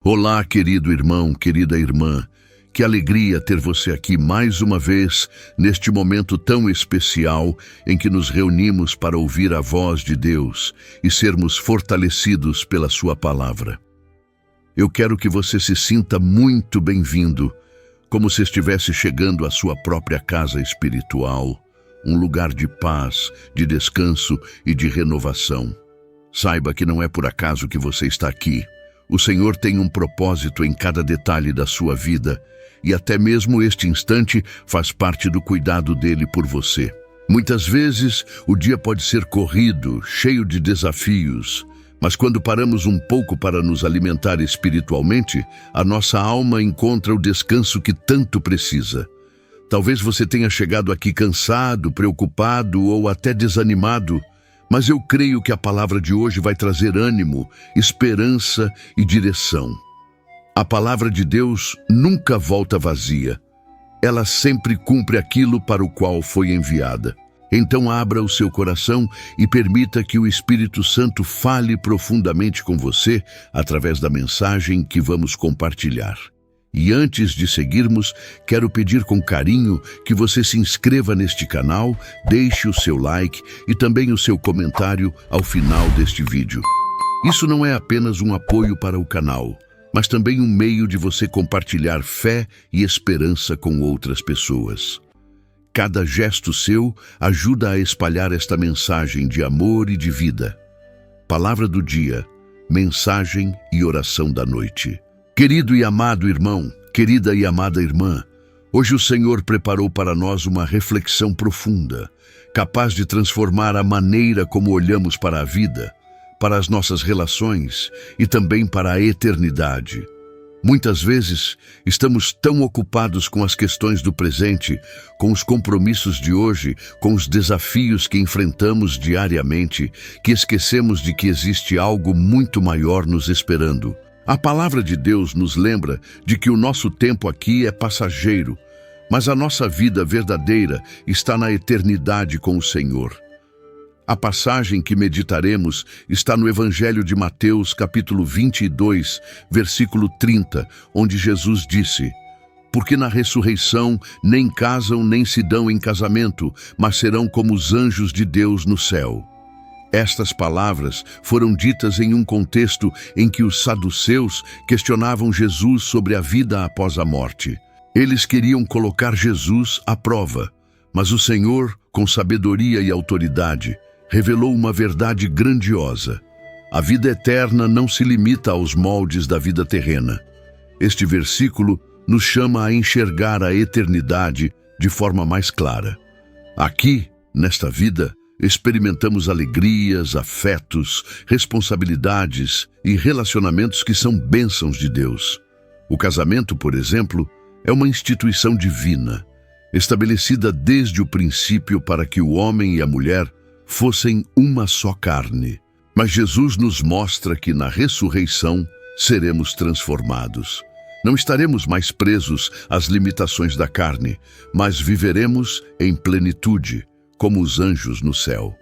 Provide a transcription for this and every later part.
Olá, querido irmão, querida irmã. Que alegria ter você aqui mais uma vez, neste momento tão especial em que nos reunimos para ouvir a voz de Deus e sermos fortalecidos pela sua palavra. Eu quero que você se sinta muito bem-vindo, como se estivesse chegando à sua própria casa espiritual, um lugar de paz, de descanso e de renovação. Saiba que não é por acaso que você está aqui. O Senhor tem um propósito em cada detalhe da sua vida, e até mesmo este instante faz parte do cuidado dele por você. Muitas vezes, o dia pode ser corrido, cheio de desafios, mas quando paramos um pouco para nos alimentar espiritualmente, a nossa alma encontra o descanso que tanto precisa. Talvez você tenha chegado aqui cansado, preocupado ou até desanimado, mas eu creio que a palavra de hoje vai trazer ânimo, esperança e direção. A palavra de Deus nunca volta vazia. Ela sempre cumpre aquilo para o qual foi enviada. Então abra o seu coração e permita que o Espírito Santo fale profundamente com você através da mensagem que vamos compartilhar. E antes de seguirmos, quero pedir com carinho que você se inscreva neste canal, deixe o seu like e também o seu comentário ao final deste vídeo. Isso não é apenas um apoio para o canal, mas também um meio de você compartilhar fé e esperança com outras pessoas. Cada gesto seu ajuda a espalhar esta mensagem de amor e de vida. Palavra do dia, mensagem e oração da noite. Querido e amado irmão, querida e amada irmã, hoje o Senhor preparou para nós uma reflexão profunda, capaz de transformar a maneira como olhamos para a vida, para as nossas relações e também para a eternidade. Muitas vezes, estamos tão ocupados com as questões do presente, com os compromissos de hoje, com os desafios que enfrentamos diariamente, que esquecemos de que existe algo muito maior nos esperando. A palavra de Deus nos lembra de que o nosso tempo aqui é passageiro, mas a nossa vida verdadeira está na eternidade com o Senhor. A passagem que meditaremos está no Evangelho de Mateus, capítulo 22, versículo 30, onde Jesus disse: "Porque na ressurreição nem casam nem se dão em casamento, mas serão como os anjos de Deus no céu." Estas palavras foram ditas em um contexto em que os saduceus questionavam Jesus sobre a vida após a morte. Eles queriam colocar Jesus à prova, mas o Senhor, com sabedoria e autoridade, revelou uma verdade grandiosa. A vida eterna não se limita aos moldes da vida terrena. Este versículo nos chama a enxergar a eternidade de forma mais clara. Aqui, nesta vida, experimentamos alegrias, afetos, responsabilidades e relacionamentos que são bênçãos de Deus. O casamento, por exemplo, é uma instituição divina, estabelecida desde o princípio para que o homem e a mulher fossem uma só carne. Mas Jesus nos mostra que na ressurreição seremos transformados. Não estaremos mais presos às limitações da carne, mas viveremos em plenitude, como os anjos no céu.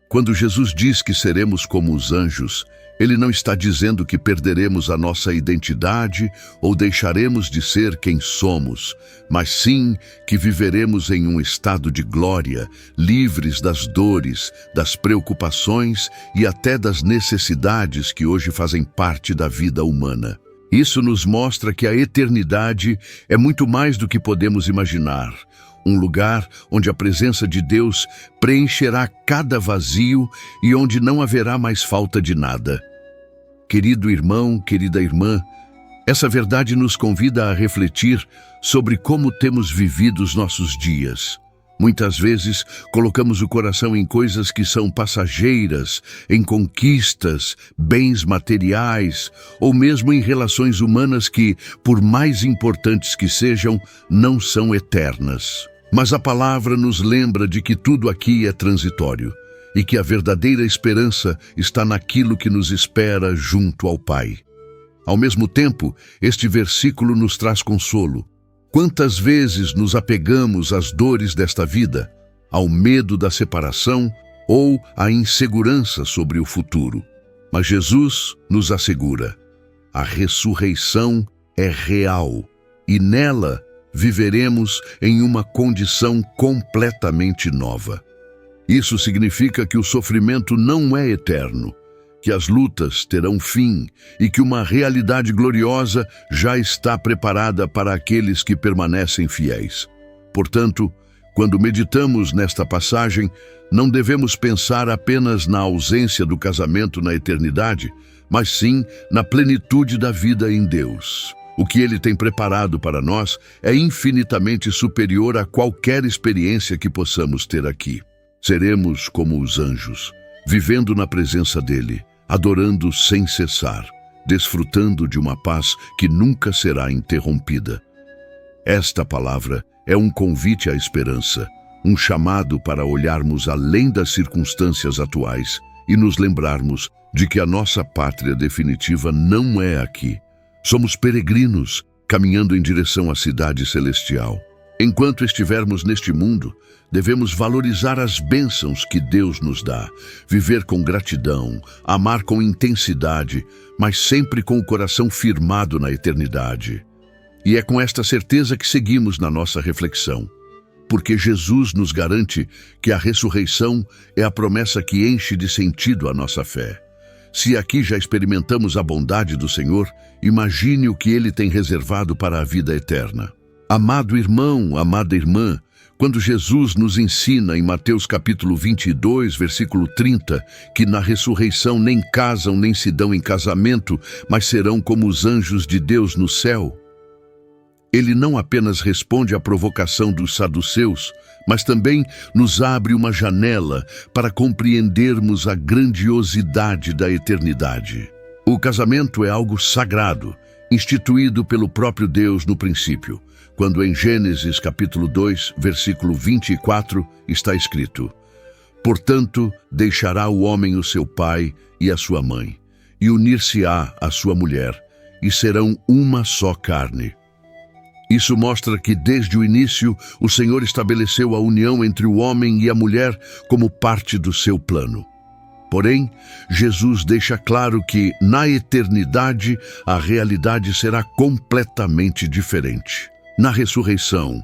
Quando Jesus diz que seremos como os anjos, ele não está dizendo que perderemos a nossa identidade ou deixaremos de ser quem somos, mas sim que viveremos em um estado de glória, livres das dores, das preocupações e até das necessidades que hoje fazem parte da vida humana. Isso nos mostra que a eternidade é muito mais do que podemos imaginar. Um lugar onde a presença de Deus preencherá cada vazio e onde não haverá mais falta de nada. Querido irmão, querida irmã, essa verdade nos convida a refletir sobre como temos vivido os nossos dias. Muitas vezes colocamos o coração em coisas que são passageiras, em conquistas, bens materiais ou mesmo em relações humanas que, por mais importantes que sejam, não são eternas. Mas a palavra nos lembra de que tudo aqui é transitório e que a verdadeira esperança está naquilo que nos espera junto ao Pai. Ao mesmo tempo, este versículo nos traz consolo. Quantas vezes nos apegamos às dores desta vida, ao medo da separação ou à insegurança sobre o futuro? Mas Jesus nos assegura: A ressurreição é real e nela viveremos em uma condição completamente nova. Isso significa que o sofrimento não é eterno, que as lutas terão fim e que uma realidade gloriosa já está preparada para aqueles que permanecem fiéis. Portanto, quando meditamos nesta passagem, não devemos pensar apenas na ausência do casamento na eternidade, mas sim na plenitude da vida em Deus. O que Ele tem preparado para nós é infinitamente superior a qualquer experiência que possamos ter aqui. Seremos como os anjos, vivendo na presença dEle, adorando sem cessar, desfrutando de uma paz que nunca será interrompida. Esta palavra é um convite à esperança, um chamado para olharmos além das circunstâncias atuais e nos lembrarmos de que a nossa pátria definitiva não é aqui. Somos peregrinos, caminhando em direção à cidade celestial. Enquanto estivermos neste mundo, devemos valorizar as bênçãos que Deus nos dá, viver com gratidão, amar com intensidade, mas sempre com o coração firmado na eternidade. E é com esta certeza que seguimos na nossa reflexão, porque Jesus nos garante que a ressurreição é a promessa que enche de sentido a nossa fé. Se aqui já experimentamos a bondade do Senhor, imagine o que Ele tem reservado para a vida eterna. Amado irmão, amada irmã, quando Jesus nos ensina em Mateus capítulo 22, versículo 30, que na ressurreição nem casam nem se dão em casamento, mas serão como os anjos de Deus no céu, Ele não apenas responde à provocação dos saduceus, mas também nos abre uma janela para compreendermos a grandiosidade da eternidade. O casamento é algo sagrado, instituído pelo próprio Deus no princípio, quando em Gênesis capítulo 2, versículo 24, está escrito: Portanto, deixará o homem o seu pai e a sua mãe, e unir-se-á à sua mulher, e serão uma só carne. Isso mostra que desde o início o Senhor estabeleceu a união entre o homem e a mulher como parte do seu plano. Porém, Jesus deixa claro que, na eternidade, a realidade será completamente diferente. Na ressurreição,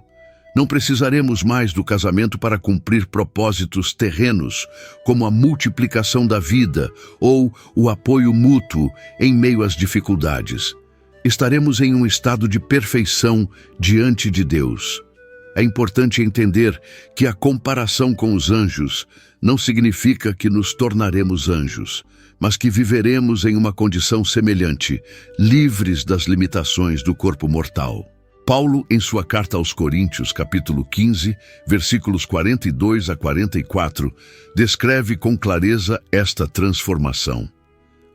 não precisaremos mais do casamento para cumprir propósitos terrenos, como a multiplicação da vida ou o apoio mútuo em meio às dificuldades. Estaremos em um estado de perfeição diante de Deus. É importante entender que a comparação com os anjos não significa que nos tornaremos anjos, mas que viveremos em uma condição semelhante, livres das limitações do corpo mortal. Paulo, em sua carta aos Coríntios, capítulo 15, versículos 42 a 44, descreve com clareza esta transformação.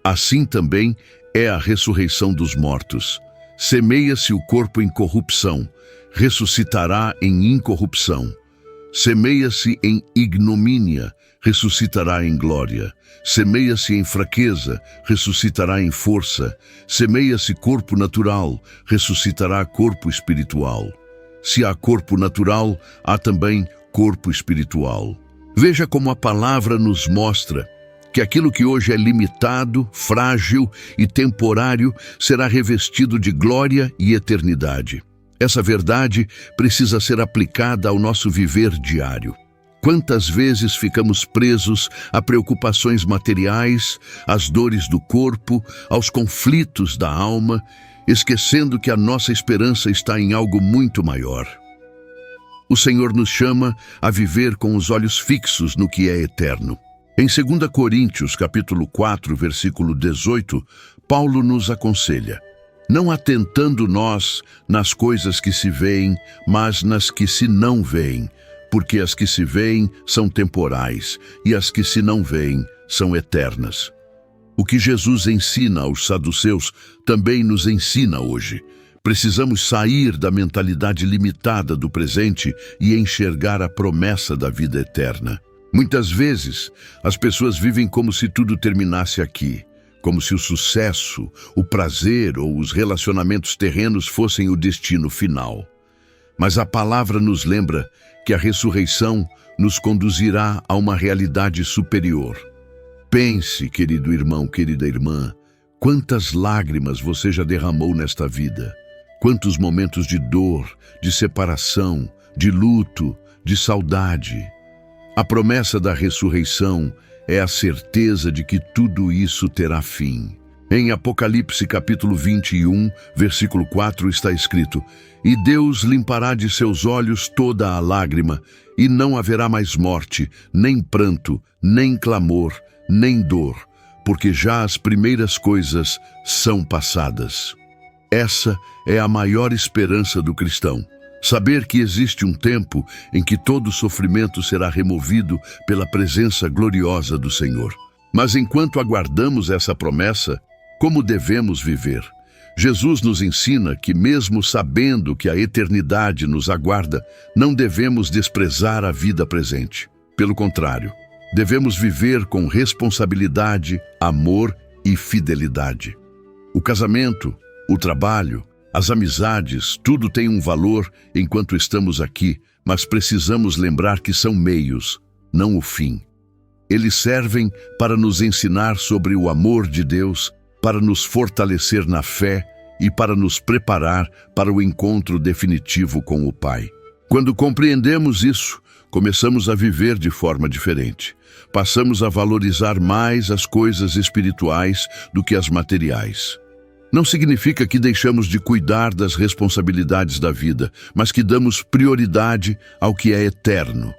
Assim também é a ressurreição dos mortos. Semeia-se o corpo em corrupção, ressuscitará em incorrupção. Semeia-se em ignomínia, ressuscitará em glória. Semeia-se em fraqueza, ressuscitará em força. Semeia-se corpo natural, ressuscitará corpo espiritual. Se há corpo natural, há também corpo espiritual. Veja como a palavra nos mostra que aquilo que hoje é limitado, frágil e temporário será revestido de glória e eternidade. Essa verdade precisa ser aplicada ao nosso viver diário. Quantas vezes ficamos presos a preocupações materiais, às dores do corpo, aos conflitos da alma, esquecendo que a nossa esperança está em algo muito maior. O Senhor nos chama a viver com os olhos fixos no que é eterno. Em 2 Coríntios, capítulo 4, versículo 18, Paulo nos aconselha: não atentando nós nas coisas que se veem, mas nas que se não veem, porque as que se veem são temporais, e as que se não veem são eternas. O que Jesus ensina aos saduceus também nos ensina hoje. Precisamos sair da mentalidade limitada do presente e enxergar a promessa da vida eterna. Muitas vezes, as pessoas vivem como se tudo terminasse aqui, como se o sucesso, o prazer ou os relacionamentos terrenos fossem o destino final. Mas a palavra nos lembra que a ressurreição nos conduzirá a uma realidade superior. Pense, querido irmão, querida irmã, Quantas lágrimas você já derramou nesta vida? Quantos momentos de dor, de separação, de luto, de saudade? A promessa da ressurreição é a certeza de que tudo isso terá fim. Em Apocalipse capítulo 21, versículo 4 está escrito: "E Deus limpará de seus olhos toda a lágrima, e não haverá mais morte, nem pranto, nem clamor, nem dor, porque já as primeiras coisas são passadas." Essa é a maior esperança do cristão. Saber que existe um tempo em que todo sofrimento será removido pela presença gloriosa do Senhor. Mas enquanto aguardamos essa promessa, como devemos viver? Jesus nos ensina que, mesmo sabendo que a eternidade nos aguarda, não devemos desprezar a vida presente. Pelo contrário, devemos viver com responsabilidade, amor e fidelidade. O casamento, o trabalho, as amizades, tudo tem um valor enquanto estamos aqui, mas precisamos lembrar que são meios, não o fim. Eles servem para nos ensinar sobre o amor de Deus, para nos fortalecer na fé e para nos preparar para o encontro definitivo com o Pai. Quando compreendemos isso, começamos a viver de forma diferente. Passamos a valorizar mais as coisas espirituais do que as materiais. Não significa que deixamos de cuidar das responsabilidades da vida, mas que damos prioridade ao que é eterno.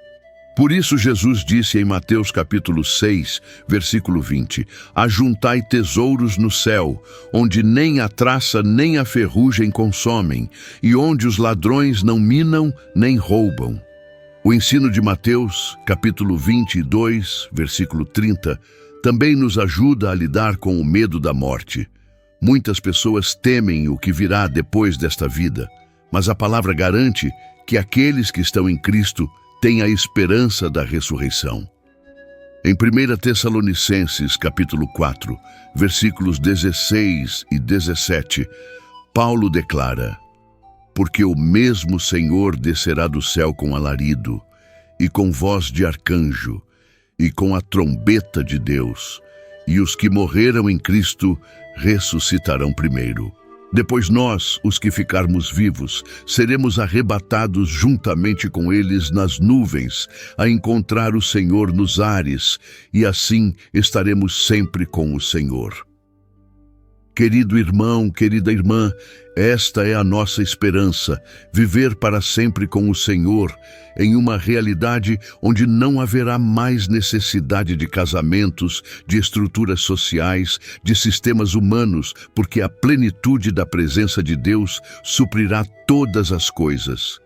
Por isso Jesus disse em Mateus capítulo 6, versículo 20, "Ajuntai tesouros no céu, onde nem a traça nem a ferrugem consomem, e onde os ladrões não minam nem roubam." O ensino de Mateus, capítulo 22, versículo 30, também nos ajuda a lidar com o medo da morte. Muitas pessoas temem o que virá depois desta vida, mas a palavra garante que aqueles que estão em Cristo têm a esperança da ressurreição. Em 1 Tessalonicenses, capítulo 4, versículos 16 e 17, Paulo declara: "Porque o mesmo Senhor descerá do céu com alarido, e com voz de arcanjo, e com a trombeta de Deus, e os que morreram em Cristo ressuscitarão primeiro. Depois nós, os que ficarmos vivos, seremos arrebatados juntamente com eles nas nuvens, a encontrar o Senhor nos ares, e assim estaremos sempre com o Senhor." Querido irmão, querida irmã, esta é a nossa esperança, viver para sempre com o Senhor, em uma realidade onde não haverá mais necessidade de casamentos, de estruturas sociais, de sistemas humanos, porque a plenitude da presença de Deus suprirá todas as coisas.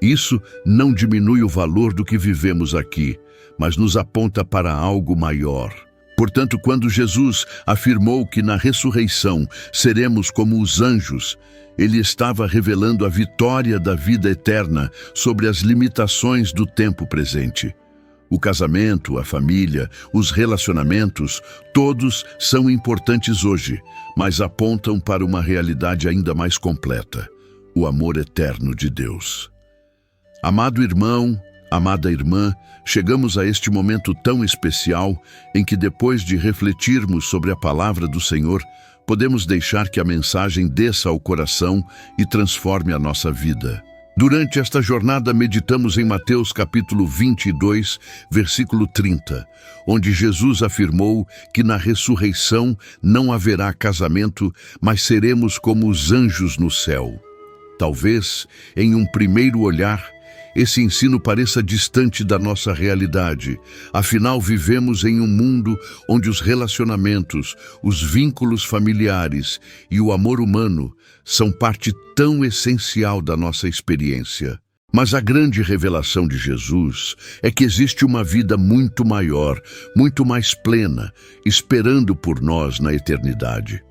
Isso não diminui o valor do que vivemos aqui, mas nos aponta para algo maior. Portanto, quando Jesus afirmou que na ressurreição seremos como os anjos, ele estava revelando a vitória da vida eterna sobre as limitações do tempo presente. O casamento, a família, os relacionamentos, todos são importantes hoje, mas apontam para uma realidade ainda mais completa: o amor eterno de Deus. Amado irmão, amada irmã, chegamos a este momento tão especial em que, depois de refletirmos sobre a palavra do Senhor, podemos deixar que a mensagem desça ao coração e transforme a nossa vida. Durante esta jornada, meditamos em Mateus capítulo 22, versículo 30, onde Jesus afirmou que na ressurreição não haverá casamento, mas seremos como os anjos no céu. Talvez, em um primeiro olhar, esse ensino pareça distante da nossa realidade. Afinal, vivemos em um mundo onde os relacionamentos, os vínculos familiares e o amor humano são parte tão essencial da nossa experiência. Mas a grande revelação de Jesus é que existe uma vida muito maior, muito mais plena, esperando por nós na eternidade.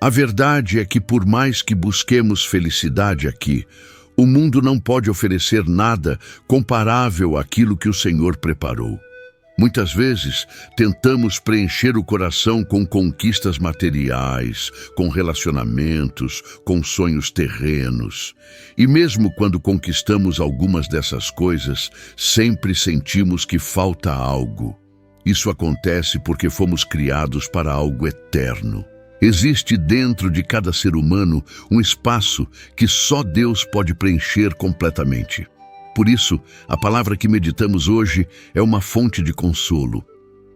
A verdade é que, por mais que busquemos felicidade aqui, o mundo não pode oferecer nada comparável àquilo que o Senhor preparou. Muitas vezes, tentamos preencher o coração com conquistas materiais, com relacionamentos, com sonhos terrenos. E mesmo quando conquistamos algumas dessas coisas, sempre sentimos que falta algo. Isso acontece porque fomos criados para algo eterno. Existe dentro de cada ser humano um espaço que só Deus pode preencher completamente. Por isso, a palavra que meditamos hoje é uma fonte de consolo.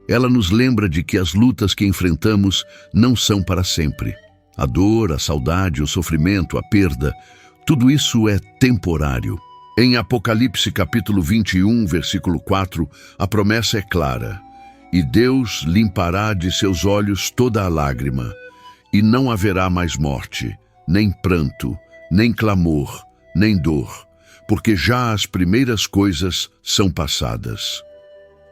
Ela nos lembra de que as lutas que enfrentamos não são para sempre. A dor, a saudade, o sofrimento, a perda, tudo isso é temporário. Em Apocalipse capítulo 21, versículo 4, a promessa é clara: "E Deus limpará de seus olhos toda a lágrima, e não haverá mais morte, nem pranto, nem clamor, nem dor, porque já as primeiras coisas são passadas."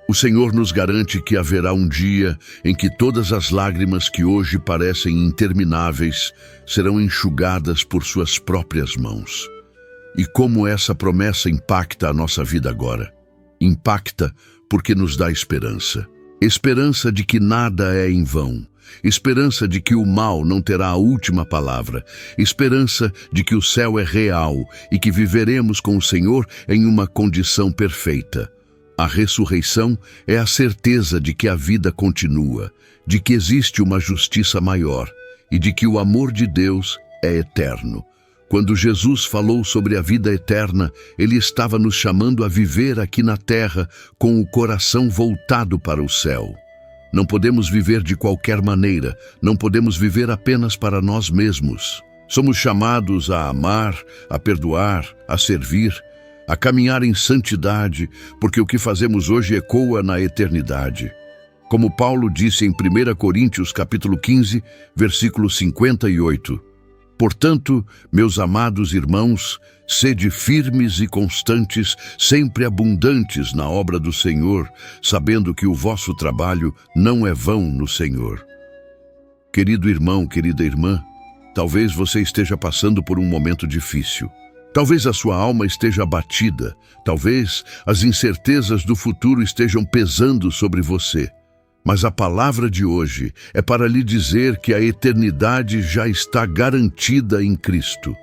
O Senhor nos garante que haverá um dia em que todas as lágrimas que hoje parecem intermináveis serão enxugadas por suas próprias mãos. E como essa promessa impacta a nossa vida agora? Impacta porque nos dá esperança. Esperança de que nada é em vão. Esperança de que o mal não terá a última palavra. Esperança de que o céu é real e que viveremos com o Senhor em uma condição perfeita. A ressurreição é a certeza de que a vida continua, de que existe uma justiça maior e de que o amor de Deus é eterno. Quando Jesus falou sobre a vida eterna, Ele estava nos chamando a viver aqui na terra com o coração voltado para o céu. Não podemos viver de qualquer maneira, não podemos viver apenas para nós mesmos. Somos chamados a amar, a perdoar, a servir, a caminhar em santidade, porque o que fazemos hoje ecoa na eternidade. Como Paulo disse em 1 Coríntios capítulo 15, versículo 58, "Portanto, meus amados irmãos, sede firmes e constantes, sempre abundantes na obra do Senhor, sabendo que o vosso trabalho não é vão no Senhor." Querido irmão, querida irmã, talvez você esteja passando por um momento difícil. Talvez a sua alma esteja abatida, talvez as incertezas do futuro estejam pesando sobre você. Mas a palavra de hoje é para lhe dizer que a eternidade já está garantida em Cristo.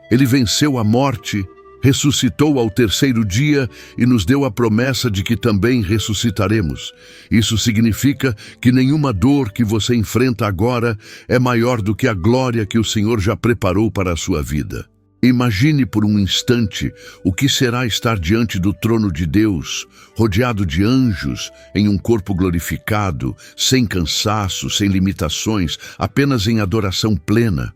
Ele venceu a morte, ressuscitou ao terceiro dia e nos deu a promessa de que também ressuscitaremos. Isso significa que nenhuma dor que você enfrenta agora é maior do que a glória que o Senhor já preparou para a sua vida. Imagine por um instante o que será estar diante do trono de Deus, rodeado de anjos, em um corpo glorificado, sem cansaço, sem limitações, apenas em adoração plena.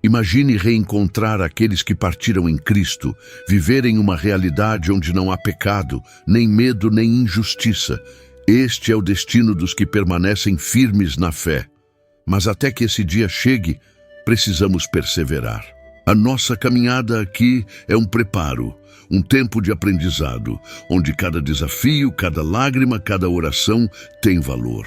Imagine reencontrar aqueles que partiram em Cristo, viver em uma realidade onde não há pecado, nem medo, nem injustiça. Este é o destino dos que permanecem firmes na fé. Mas até que esse dia chegue, precisamos perseverar. A nossa caminhada aqui é um preparo, um tempo de aprendizado, onde cada desafio, cada lágrima, cada oração tem valor.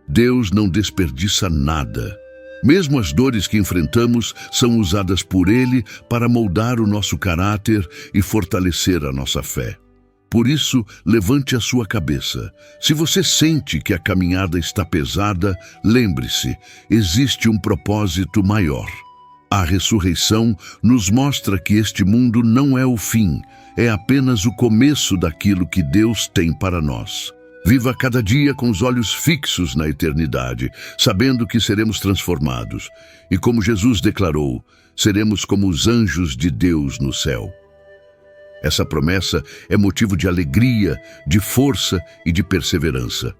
Deus não desperdiça nada. Mesmo as dores que enfrentamos são usadas por Ele para moldar o nosso caráter e fortalecer a nossa fé. Por isso, levante a sua cabeça. Se você sente que a caminhada está pesada, lembre-se, existe um propósito maior. A ressurreição nos mostra que este mundo não é o fim, é apenas o começo daquilo que Deus tem para nós. Viva cada dia com os olhos fixos na eternidade, sabendo que seremos transformados. E como Jesus declarou, seremos como os anjos de Deus no céu. Essa promessa é motivo de alegria, de força e de perseverança.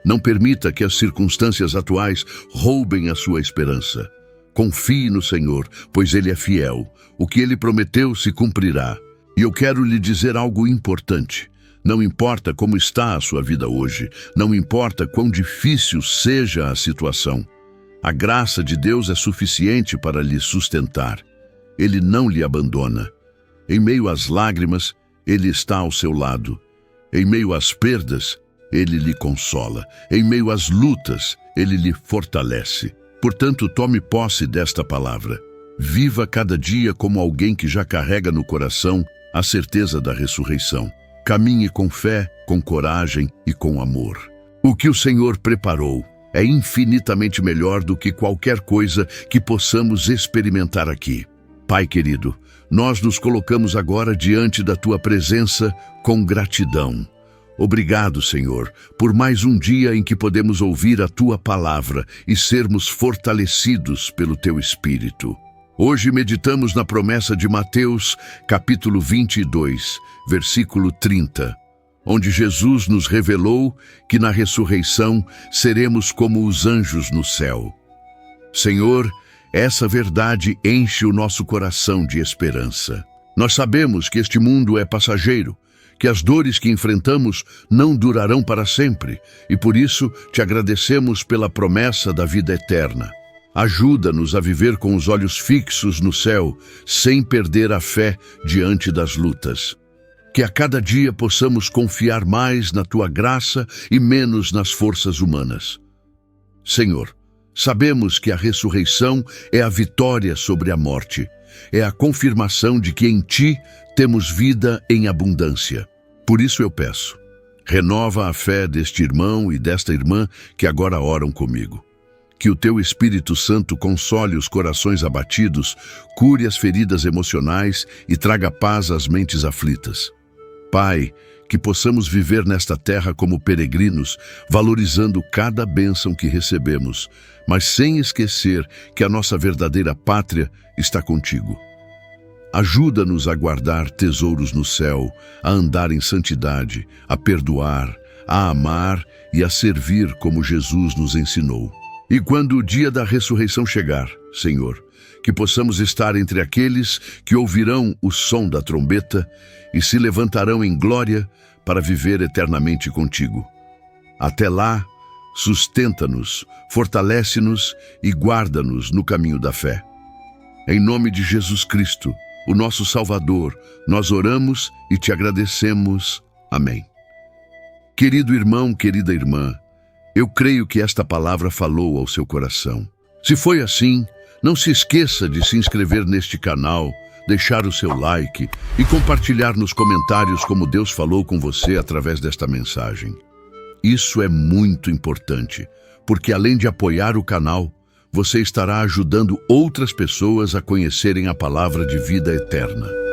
Não permita que as circunstâncias atuais roubem a sua esperança. Confie no Senhor, pois Ele é fiel. O que Ele prometeu se cumprirá. E eu quero lhe dizer algo importante. Não importa como está a sua vida hoje, não importa quão difícil seja a situação. A graça de Deus é suficiente para lhe sustentar. Ele não lhe abandona. Em meio às lágrimas, Ele está ao seu lado. Em meio às perdas, Ele lhe consola. Em meio às lutas, Ele lhe fortalece. Portanto, tome posse desta palavra. Viva cada dia como alguém que já carrega no coração a certeza da ressurreição. Caminhe com fé, com coragem e com amor. O que o Senhor preparou é infinitamente melhor do que qualquer coisa que possamos experimentar aqui. Pai querido, nós nos colocamos agora diante da Tua presença com gratidão. Obrigado, Senhor, por mais um dia em que podemos ouvir a Tua palavra e sermos fortalecidos pelo Teu Espírito. Hoje meditamos na promessa de Mateus, capítulo 22, versículo 30, onde Jesus nos revelou que na ressurreição seremos como os anjos no céu. Senhor, essa verdade enche o nosso coração de esperança. Nós sabemos que este mundo é passageiro, que as dores que enfrentamos não durarão para sempre, e por isso te agradecemos pela promessa da vida eterna. Ajuda-nos a viver com os olhos fixos no céu, sem perder a fé diante das lutas. Que a cada dia possamos confiar mais na Tua graça e menos nas forças humanas. Senhor, sabemos que a ressurreição é a vitória sobre a morte. É a confirmação de que em Ti temos vida em abundância. Por isso eu peço, renova a fé deste irmão e desta irmã que agora oram comigo. Que o Teu Espírito Santo console os corações abatidos, cure as feridas emocionais e traga paz às mentes aflitas. Pai, que possamos viver nesta terra como peregrinos, valorizando cada bênção que recebemos, mas sem esquecer que a nossa verdadeira pátria está contigo. Ajuda-nos a guardar tesouros no céu, a andar em santidade, a perdoar, a amar e a servir como Jesus nos ensinou. E quando o dia da ressurreição chegar, Senhor, que possamos estar entre aqueles que ouvirão o som da trombeta e se levantarão em glória para viver eternamente contigo. Até lá, sustenta-nos, fortalece-nos e guarda-nos no caminho da fé. Em nome de Jesus Cristo, o nosso Salvador, nós oramos e te agradecemos. Amém. Querido irmão, querida irmã, eu creio que esta palavra falou ao seu coração. Se foi assim, não se esqueça de se inscrever neste canal, deixar o seu like e compartilhar nos comentários como Deus falou com você através desta mensagem. Isso é muito importante, porque além de apoiar o canal, você estará ajudando outras pessoas a conhecerem a palavra de vida eterna.